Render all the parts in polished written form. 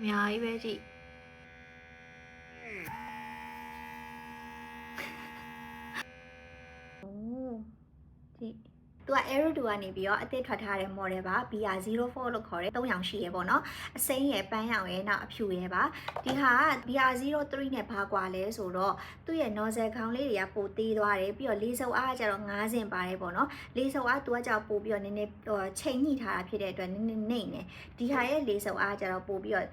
များကြီးပဲကြည့်โอ้ကြည့်သူက Aerodo ကနေပြီးတော့အသစ်ထွက်ထားတဲ့ model ပါ BR04 လို့ခေါ်တယ်3ရောင်ရှိရပေါ့နော်အစိမ်းရယ်ပန်းရောင်ရယ်နောက်အဖြူရယ်ပါဒီဟာ BR03 နဲ့ဘာကွာလဲဆိုတော့သူ့ရဲ့ nozzle ခေါင်းလေးတွေကပိုသေးသွားတယ်ပြီးတော့လေစုပ်အားကျတော့9ဆင်ပါတယ်ပေါ့နော်လေစုပ်အားသူကကြောက်ပို့ပြီးတော့နည်းနည်းချိန်ညှိထားတာဖြစ်တဲ့အတွက်နည်းနည်းနှိမ့်နေဒီဟာရဲ့လေစုပ်အားကျတော့ပို့ပြီးတော့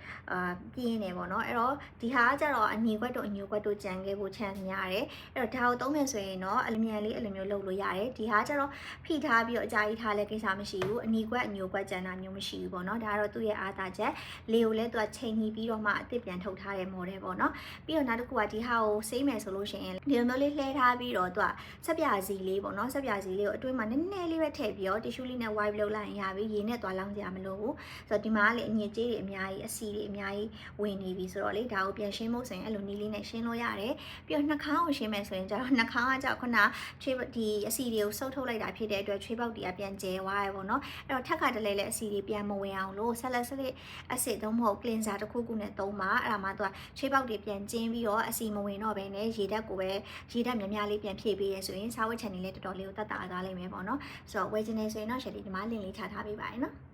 ပြင်းနေပေါ့နော်အဲ့တော့ဒီဟာကကျတော့အညီကွက်တို့အညိုကွက်တို့ကြံခဲ့ဖို့ chance များတယ်အဲ့တော့ဒါကိုသုံးမယ်ဆိုရင်တော့အလမြန်လေးအဲ့လိုမျိုးလုပ်လို့ရတယ်ဒီဟာကျတော့ဖိထားပြီးတော့အကြာကြီးထားလဲကိစ္စမရှိဘူးအနီကွက်အညိုကွက်ကြံတာမျိုးမရှိဘူးပေါ့နော်ဒါကတော့သူ့ရဲ့အားသာချက်လေကိုလည်းသူကချိန်ညှိပြီးတော့မှအသစ်ပြန်ထုတ်ထားတဲ့ model ပေါ့နော်ပြီးတော့နောက်တစ်ခုကဒီဟာကိုစိမ့်မယ်ဆိုလို့ရှိရင်ဒီလိုမျိုးလေးလှဲထားပြီးတော့သူကဆက်ပြာစီလေးပေါ့နော်ဆက်ပြာစီလေးကိုအတွင်းမှာနည်းနည်းလေးပဲထည့်ပြီးတော့ tissue လေးနဲ့ wipe လုပ်လိုက်ရင်ရပြီရေနဲ့သွားလောင်းကြမလို့ဘူးဆိုတော့ဒီမှာလေအညစ်အကြေးတွေအများကြီးအဆီတွေအများကြီးဝင်နေပြီဆိုတော့လေဒါကိုပြန်ရှင်းဖို့ဆိုရင်အဲ့လိုနီးလေးနဲ့ရှင်းလို့ရတယ်ပြီးတော့နှာခေါင်းကိုရှင်းမယ်ဆိုရင်ကျတော့နှာခေါင်းကကြောက်ခုနချွေးဒီအဆီတွေကိုစုပ်ထုတ်လိုက်တာဖြစ်တဲ့အတွက်ချွေးပေါက်တွေကပြန်ကျဲသွားရပေါ့နော်အဲ့တော့ထပ်ခါတလဲလဲအဆီတွေပြန်မဝင်အောင်လို့ဆက်လက်အစစ်သုံးမဟုတ် cleanser တစ်ခုခုနဲ့သုံးပါအဲ့ဒါမှသူကချွေးပေါက်တွေပြန်ကျင်းပြီးတော့အဆီမဝင်တော့ဘဲနဲ့ရေဓာတ်ကိုပဲရေဓာတ်များများလေးပြန်ဖြည့်ပေးရဲဆိုရင်စားဝတ်ချန်နေလေးတော်တော်လေးကိုတက်တာသွားလိမ့်မယ်ပေါ့နော်ဆိုတော့ဝယ်ချင်နေဆိုရင်တော့ရှယ်ဒီမှာလင့်လေးချထားပေးပါရနော်